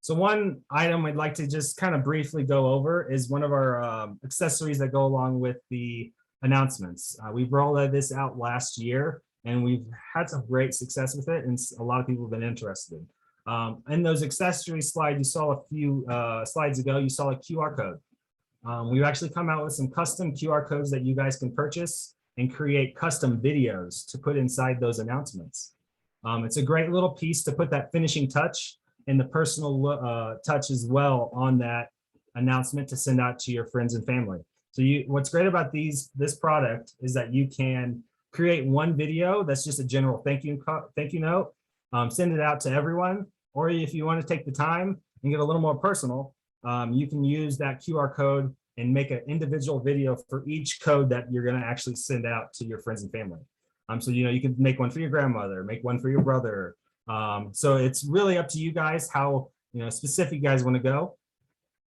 So one item I'd like to just kind of briefly go over is one of our accessories that go along with the announcements. We rolled this out last year and we've had some great success with it, and a lot of people have been interested. In those accessory slides, you saw a few slides ago, you saw a QR code. We've actually come out with some custom QR codes that you guys can purchase and create custom videos to put inside those announcements. It's a great little piece to put that finishing touch and the personal touch as well on that announcement to send out to your friends and family. So what's great about this product is that you can create one video that's just a general thank you note, send it out to everyone, or if you want to take the time and get a little more personal, you can use that QR code and make an individual video for each code that you're going to actually send out to your friends and family. So you can make one for your grandmother, make one for your brother. So it's really up to you guys how specific you guys want to go.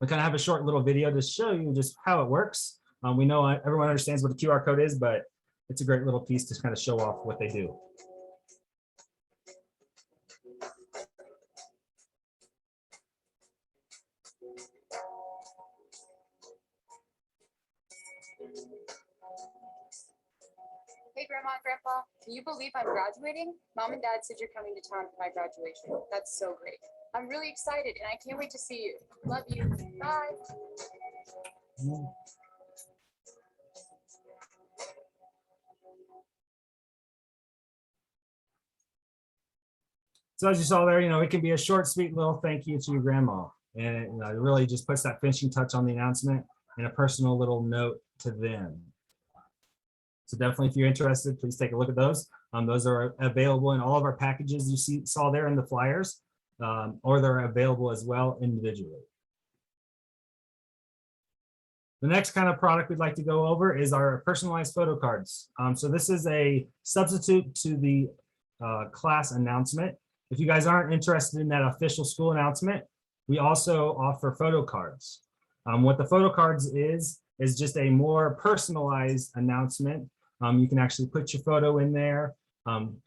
We kind of have a short little video to show you just how it works. We know everyone understands what a QR code is, but it's a great little piece to kind of show off what they do. Hey, Grandma and Grandpa, can you believe I'm graduating? Mom and Dad said you're coming to town for my graduation. That's so great. I'm really excited and I can't wait to see you. Love you. Bye. So as you saw there, it can be a short, sweet little thank you to your grandma. And it really just puts that finishing touch on the announcement and a personal little note to them. So definitely, if you're interested, please take a look at those. Those are available in all of our packages you saw there in the flyers, or they're available as well individually. The next kind of product we'd like to go over is our personalized photo cards. So this is a substitute to the class announcement. If you guys aren't interested in that official school announcement, we also offer photo cards. What the photo cards is just a more personalized announcement. You can actually put your photo in there,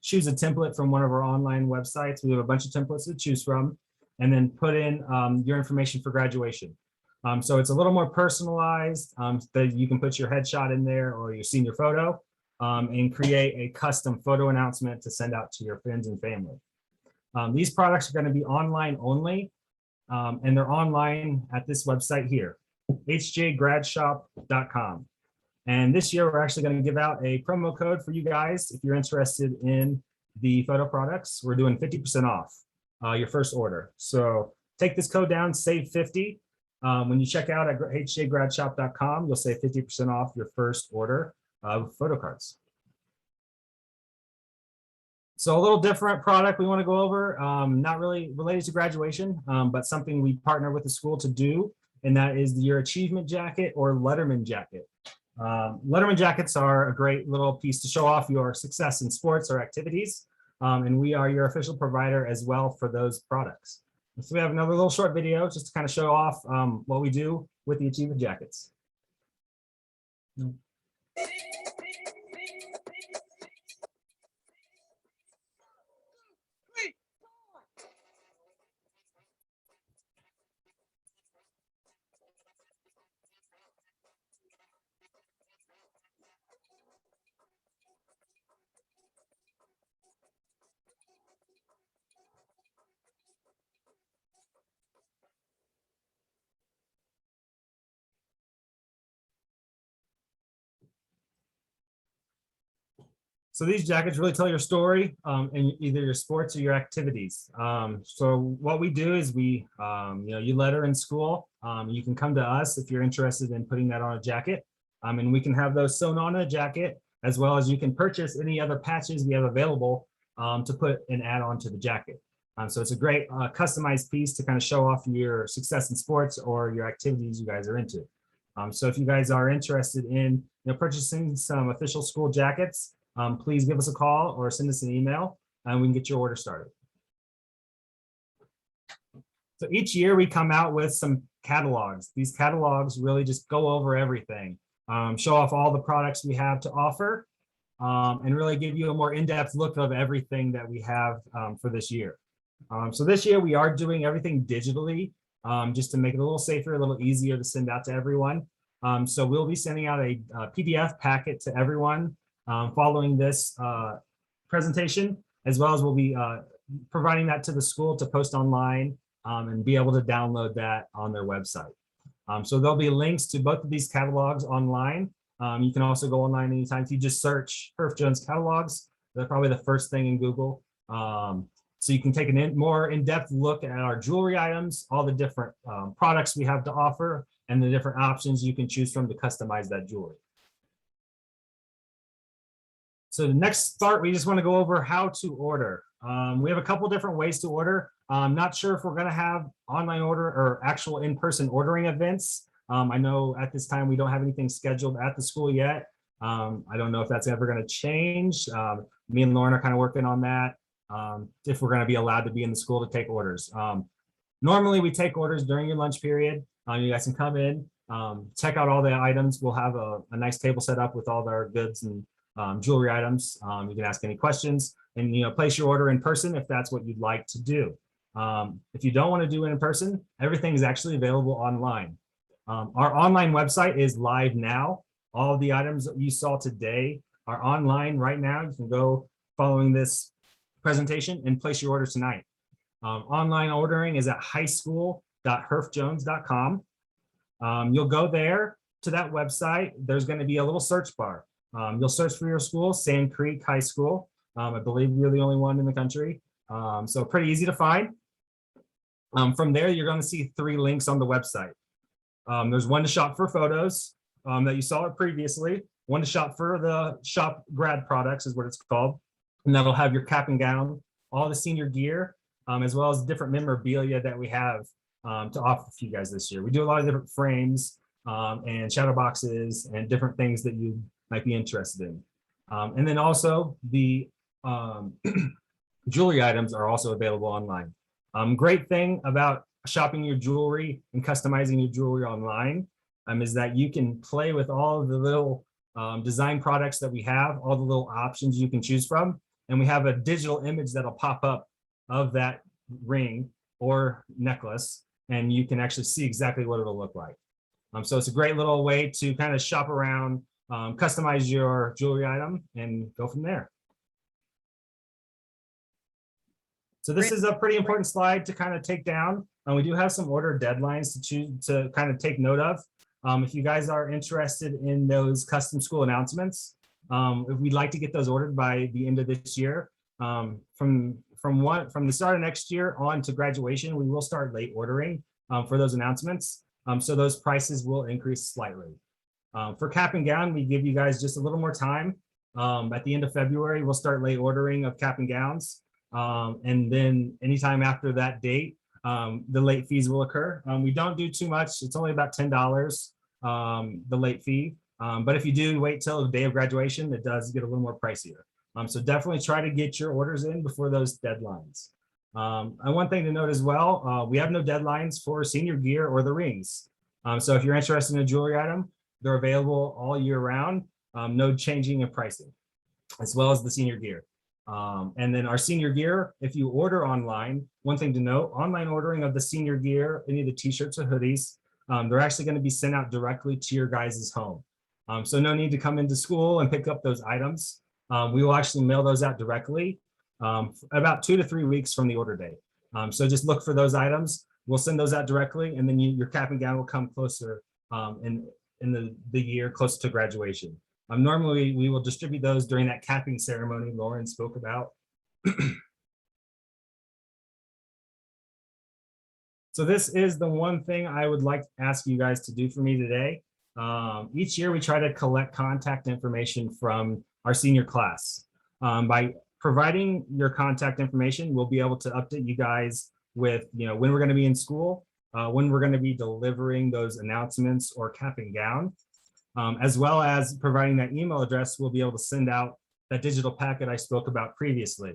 choose a template from one of our online websites. We have a bunch of templates to choose from, and then put in your information for graduation. So it's a little more personalized, that you can put your headshot in there or your senior photo, and create a custom photo announcement to send out to your friends and family. These products are going to be online only, and they're online at this website here, hjgradshop.com. And this year, we're actually going to give out a promo code for you guys. If you're interested in the photo products, we're doing 50% off your first order. So take this code down, save 50. When you check out at hjgradshop.com, you'll save 50% off your first order of photo cards. So a little different product we want to go over, not really related to graduation, but something we partner with the school to do, and that is your achievement jacket or Letterman jacket. Letterman jackets are a great little piece to show off your success in sports or activities, and we are your official provider as well for those products. So we have another little short video just to kind of show off what we do with the achievement jackets. So these jackets really tell your story in either your sports or your activities. So what we do is we, you letter in school, you can come to us if you're interested in putting that on a jacket, and we can have those sewn on a jacket, as well as you can purchase any other patches we have available to put and add on to the jacket. So it's a great customized piece to kind of show off your success in sports or your activities you guys are into. So if you guys are interested in purchasing some official school jackets, please give us a call or send us an email and we can get your order started. So each year we come out with some catalogs. These catalogs really just go over everything, show off all the products we have to offer, and really give you a more in-depth look of everything that we have for this year. So this year we are doing everything digitally, just to make it a little safer, a little easier to send out to everyone. So we'll be sending out a PDF packet to everyone following this presentation, as well as we'll be providing that to the school to post online and be able to download that on their website. So there'll be links to both of these catalogs online. You can also go online anytime. If you just search Herff Jones catalogs, they're probably the first thing in Google. So you can take a more in-depth look at our jewelry items, all the different products we have to offer, and the different options you can choose from to customize that jewelry. So the next part, we just want to go over how to order. We have a couple different ways to order. I'm not sure if we're going to have online order or actual in-person ordering events. I know at this time we don't have anything scheduled at the school yet. I don't know if that's ever going to change. Me and Lauren are kind of working on that, if we're going to be allowed to be in the school to take orders. Normally we take orders during your lunch period. You guys can come in, check out all the items. We'll have a nice table set up with all our goods and jewelry items. You can ask any questions and place your order in person if that's what you'd like to do. If you don't want to do it in person, everything is actually available online. Our online website is live now. All of the items that you saw today are online right now. You can go following this presentation and place your order tonight. Online ordering is at highschool.herffjones.com. You'll go there to that website. There's going to be a little search bar. You'll search for your school, Sand Creek High School. I believe you're the only one in the country. So pretty easy to find. From there, you're going to see 3 links on the website. There's one to shop for photos that you saw previously. one to shop for the shop grad products is what it's called. And that'll have your cap and gown, all the senior gear, as well as different memorabilia that we have to offer to you guys this year. We do a lot of different frames and shadow boxes and different things that you might be interested in. And then also the jewelry items are also available online. Great thing about shopping your jewelry and customizing your jewelry online is that you can play with all of the little design products that we have, all the little options you can choose from. And we have a digital image that'll pop up of that ring or necklace, and you can actually see exactly what it'll look like. So it's a great little way to kind of shop around, customize your jewelry item and go from there. So this is a pretty important slide to kind of take down. We do have some order deadlines to choose to kind of take note of. If you guys are interested in those custom school announcements, if we'd like to get those ordered by the end of this year, from the start of next year on to graduation, we will start late ordering for those announcements. So those prices will increase slightly. For cap and gown, we give you guys just a little more time. At the end of February, we'll start late ordering of cap and gowns. And then anytime after that date, the late fees will occur. We don't do too much. It's only about $10, the late fee. But if you do wait till the day of graduation, it does get a little more pricier. So definitely try to get your orders in before those deadlines. And one thing to note as well, we have no deadlines for senior gear or the rings. So if you're interested in a jewelry item, they're available all year round, no changing in pricing, as well as the senior gear. And then our senior gear, if you order online, one thing to note, online ordering of the senior gear, any of the t-shirts or hoodies, they're actually going to be sent out directly to your guys' home. So no need to come into school and pick up those items. We will actually mail those out directly about 2 to 3 weeks from the order date. So just look for those items. We'll send those out directly, and then your cap and gown will come closer in the year close to graduation. Normally, we will distribute those during that capping ceremony Lauren spoke about. So this is the one thing I would like to ask you guys to do for me today. Each year, we try to collect contact information from our senior class. By providing your contact information, we'll be able to update you guys with when we're going to be in school, when we're going to be delivering those announcements or cap and gown. As well as providing that email address, we'll be able to send out that digital packet I spoke about previously.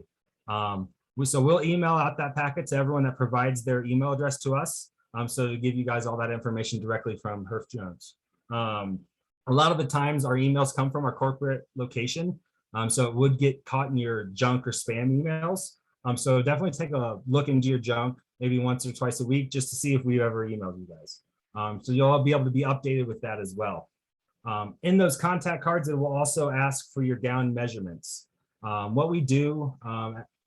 So we'll email out that packet to everyone that provides their email address to us. So to give you guys all that information directly from Herff Jones. A lot of the times our emails come from our corporate location. So it would get caught in your junk or spam emails. So definitely take a look into your junk maybe once or twice a week just to see if we ever emailed you guys. So you'll all be able to be updated with that as well. In those contact cards, it will also ask for your gown measurements. What we do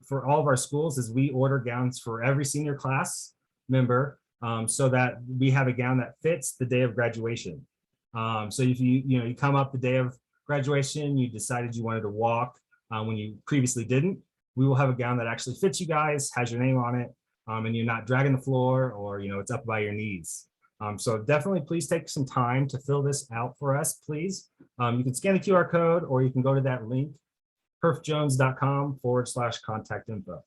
for all of our schools is we order gowns for every senior class member so that we have a gown that fits the day of graduation. So if you come up the day of graduation, you decided you wanted to walk when you previously didn't, we will have a gown that actually fits you guys, has your name on it, and you're not dragging the floor or it's up by your knees. So definitely please take some time to fill this out for us, please. You can scan the QR code or you can go to that link, herffjones.com/contact info.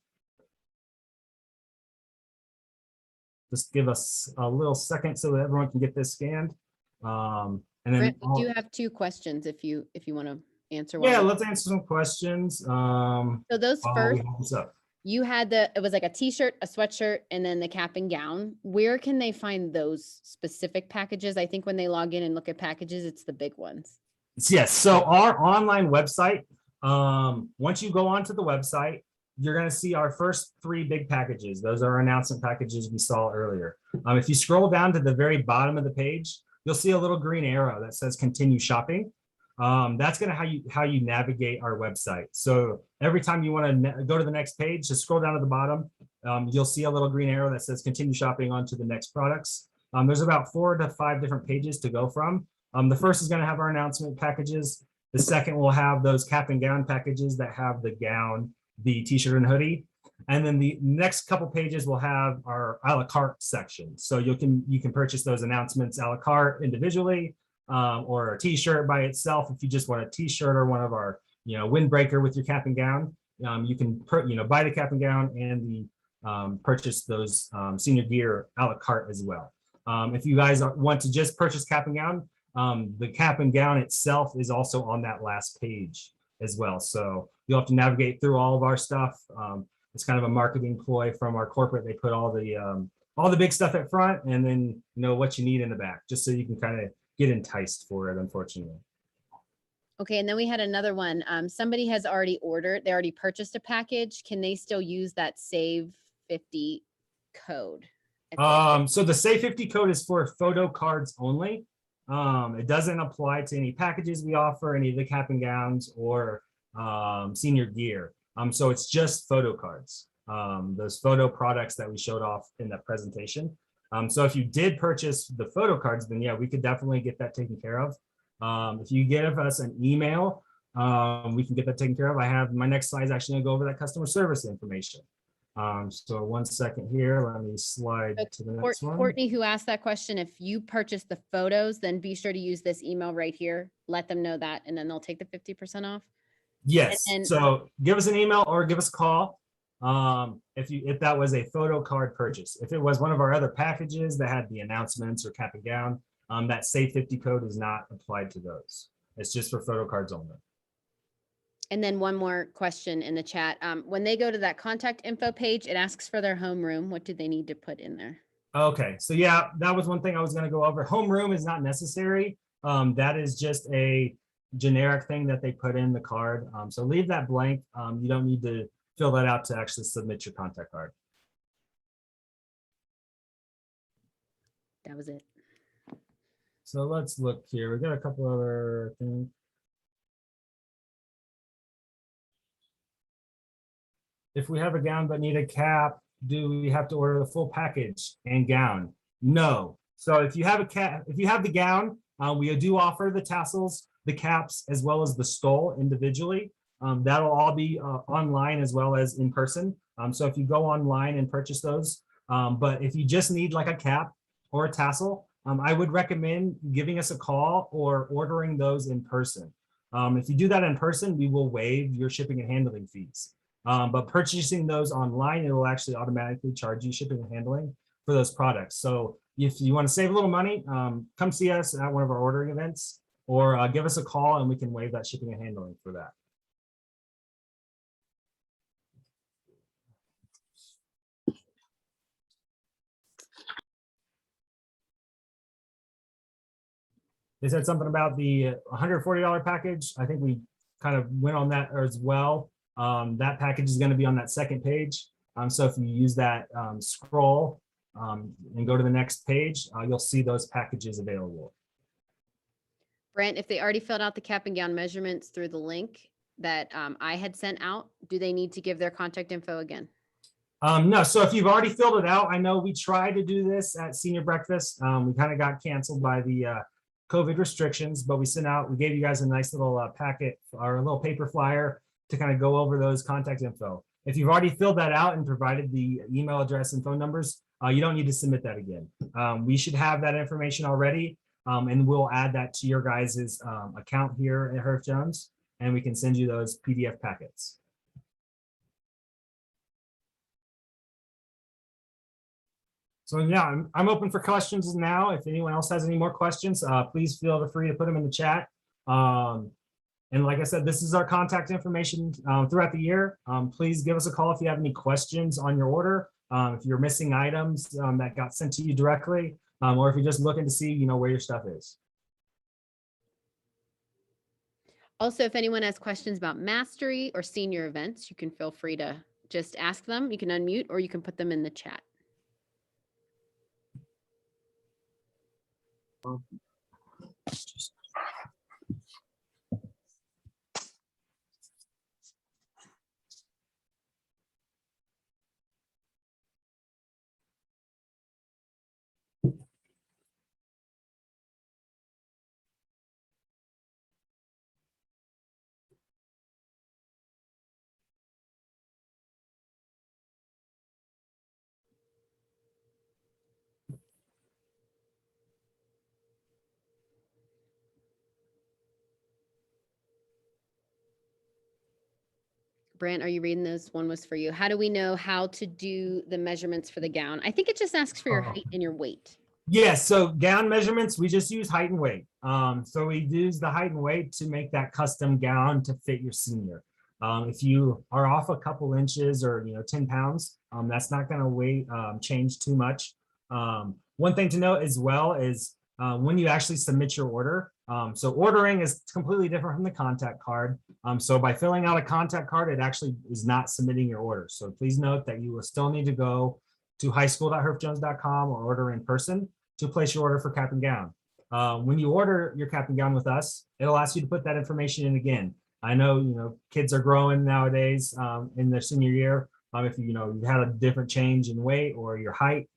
Just give us a little second so that everyone can get this scanned. And then Brent, we do have 2 questions if you want to answer one. yeah, let's answer some questions. So those while first, we hold this up. you had it was like a t-shirt, a sweatshirt, and then the cap and gown. Where can they find those specific packages? I think when they log in and look at packages, it's the big ones. Yes, so our online website, once you go onto the website, you're going to see our first 3 big packages. Those are our announcement packages we saw earlier. If you scroll down to the very bottom of the page, you'll see a little green arrow that says continue shopping. That's going to how you navigate our website. So every time you want to go to the next page, just scroll down to the bottom. You'll see a little green arrow that says continue shopping on to the next products. There's about 4 to 5 different pages to go from. The first is going to have our announcement packages. The second will have those cap and gown packages that have the gown, the t-shirt and hoodie. And then the next couple pages will have our a la carte section. So you can purchase those announcements a la carte individually, or a t-shirt by itself. If you just want a t-shirt or one of our, windbreaker with your cap and gown, you can buy the cap and gown and the purchase those senior gear a la carte as well. If you guys want to just purchase cap and gown, the cap and gown itself is also on that last page as well. So you'll have to navigate through all of our stuff. It's kind of a marketing ploy from our corporate. They put all the big stuff at front, and then what you need in the back, just so you can kind of get enticed for it, unfortunately. Okay, and then we had another one. Somebody has already ordered, they already purchased a package. Can they still use that save 50 code? So the Save 50 code is for photo cards only. It doesn't apply to any packages we offer, any of the cap and gowns or senior gear. So it's just photo cards, those photo products that we showed off in that presentation. So if you did purchase the photo cards, then yeah, we could definitely get that taken care of. If you give us an email, we can get that taken care of. I have my next slide is actually going to go over that customer service information. So 1 second here, let me slide to the next one. Courtney, who asked that question, if you purchase the photos, then be sure to use this email right here. Let them know that, and then they'll take the 50% off. Yes, And- so give us an email or give us a call. If that was a photo card purchase. If it was one of our other packages that had the announcements or cap and gown, that Save 50 code is not applied to those. It's just for photo cards only. And then one more question in the chat. When they go to that contact info page, it asks for their homeroom. What do they need to put in there? Okay, so yeah, that was one thing I was going to go over. Homeroom is not necessary. That is just a generic thing that they put in the card. So leave that blank. You don't need to fill that out to actually submit your contact card. That was it. So let's look here. We got a couple other things. If we have a gown but need a cap, do we have to order the full package and gown? No. So if you have a cap, if you have the gown, we do offer the tassels, the caps, as well as the stole individually. That'll all be online as well as in person. So if you go online and purchase those, but if you just need like a cap or a tassel, I would recommend giving us a call or ordering those in person. If you do that in person, we will waive your shipping and handling fees. But purchasing those online, it will actually automatically charge you shipping and handling for those products. So if you want to save a little money, come see us at one of our ordering events, or give us a call and we can waive that shipping and handling for that. They said something about the $140 package. I think we kind of went on that as well. That package is going to be on that second page. So if you use that scroll and go to the next page, you'll see those packages available. Brent, if they already filled out the cap and gown measurements through the link that I had sent out, do they need to give their contact info again? No, so if you've already filled it out, I know we tried to do this at Senior Breakfast. We kind of got canceled by the COVID restrictions, but we gave you guys a nice little packet or a little paper flyer to kind of go over those contact info. If you've already filled that out and provided the email address and phone numbers, you don't need to submit that again. We should have that information already, and we'll add that to your guys' account here at Herff Jones, and we can send you those PDF packets. So yeah, I'm open for questions now. If anyone else has any more questions, please feel free to put them in the chat. And like I said, this is our contact information throughout the year. Please give us a call if you have any questions on your order. If you're missing items that got sent to you directly, or if you're just looking to see, where your stuff is. Also, if anyone has questions about Mastery or senior events, you can feel free to just ask them. You can unmute or you can put them in the chat. Brant, are you reading this? One was for you. How do we know how to do the measurements for the gown? I think it just asks for your Oh. height and your weight. Yes, so gown measurements, we just use height and weight. So we use the height and weight to make that custom gown to fit your senior. If you are off a couple inches or 10 pounds, that's not going to change too much. One thing to note as well is when you actually submit your order. So ordering is completely different from the contact card. So by filling out a contact card, it actually is not submitting your order. So please note that you will still need to go to highschool.herfjones.com or order in person to place your order for cap and gown. When you order your cap and gown with us, it'll ask you to put that information in again. I know, kids are growing nowadays in their senior year. If you had a different change in weight or your height,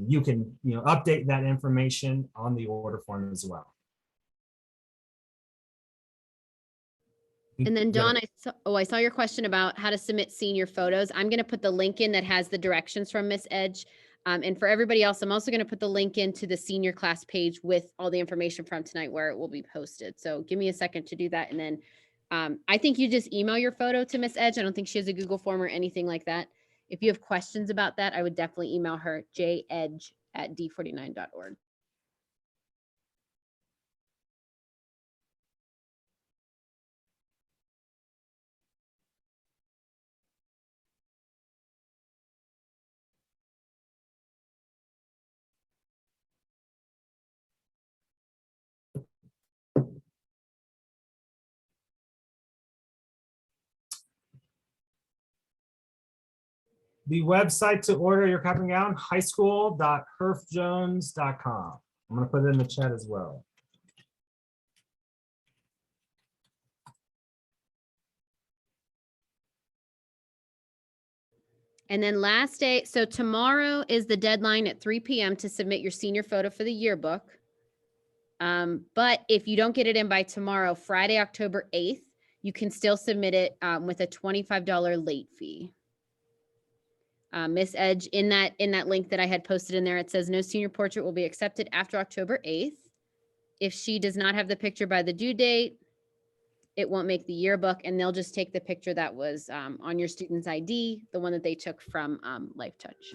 you can, update that information on the order form as well. And then Yeah. Dawn, I saw your question about how to submit senior photos. I'm going to put the link in that has the directions from Miss Edge. And for everybody else, I'm also going to put the link into the senior class page with all the information from tonight where it will be posted. So give me a second to do that. And then I think you just email your photo to Miss Edge. I don't think she has a Google form or anything like that. If you have questions about that, I would definitely email her, jedge@d49.org. The website to order your cap and gown, highschool.herfjones.com. I'm going to put it in the chat as well. And then last day, so tomorrow is the deadline at 3 p.m. to submit your senior photo for the yearbook. But if you don't get it in by tomorrow, Friday, October 8th, you can still submit it with a $25 late fee. Miss Edge, in that link that I had posted in there, it says no senior portrait will be accepted after October 8th. If she does not have the picture by the due date, it won't make the yearbook, and they'll just take the picture that was on your student's ID, the one that they took from Life Touch.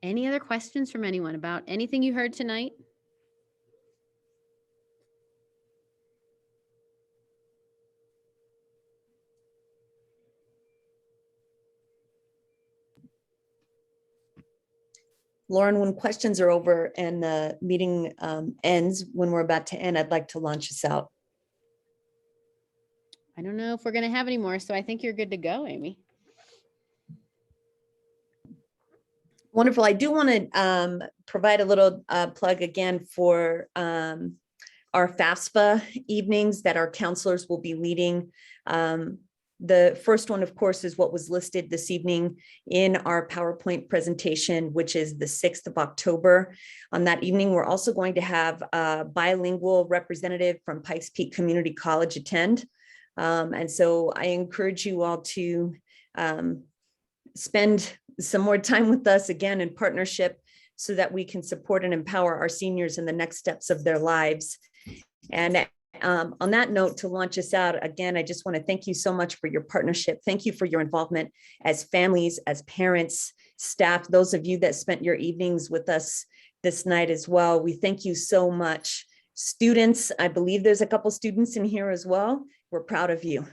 Any other questions from anyone about anything you heard tonight? Lauren, when questions are over and the meeting ends, when we're about to end, I'd like to launch us out. I don't know if we're going to have any more, so I think you're good to go, Amy. Wonderful. I do want to provide a little plug again for our FAFSA evenings that our counselors will be leading. The first one, of course, is what was listed this evening in our PowerPoint presentation, which is the 6th of October. On that evening, we're also going to have a bilingual representative from Pikes Peak Community College attend. And so I encourage you all to spend some more time with us again in partnership so that we can support and empower our seniors in the next steps of their lives. And on that note, to launch us out, again, I just want to thank you so much for your partnership. Thank you for your involvement as families, as parents, staff, those of you that spent your evenings with us this night as well. We thank you so much. Students, I believe there's a couple students in here as well. We're proud of you.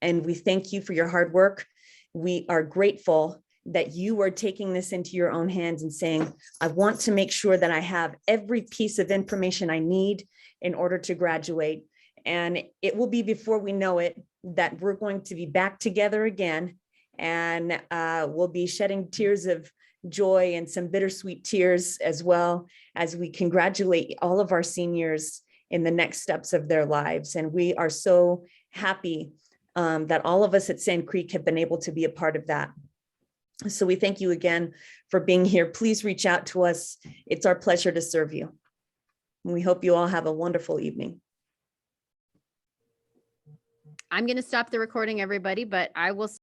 And we thank you for your hard work. We are grateful that you are taking this into your own hands and saying, I want to make sure that I have every piece of information I need in order to graduate. And it will be before we know it that we're going to be back together again, and we'll be shedding tears of joy and some bittersweet tears as well as we congratulate all of our seniors in the next steps of their lives. And we are so happy that all of us at Sand Creek have been able to be a part of that. So we thank you again for being here. Please reach out to us. It's our pleasure to serve you. We hope you all have a wonderful evening. I'm going to stop the recording, everybody, but I will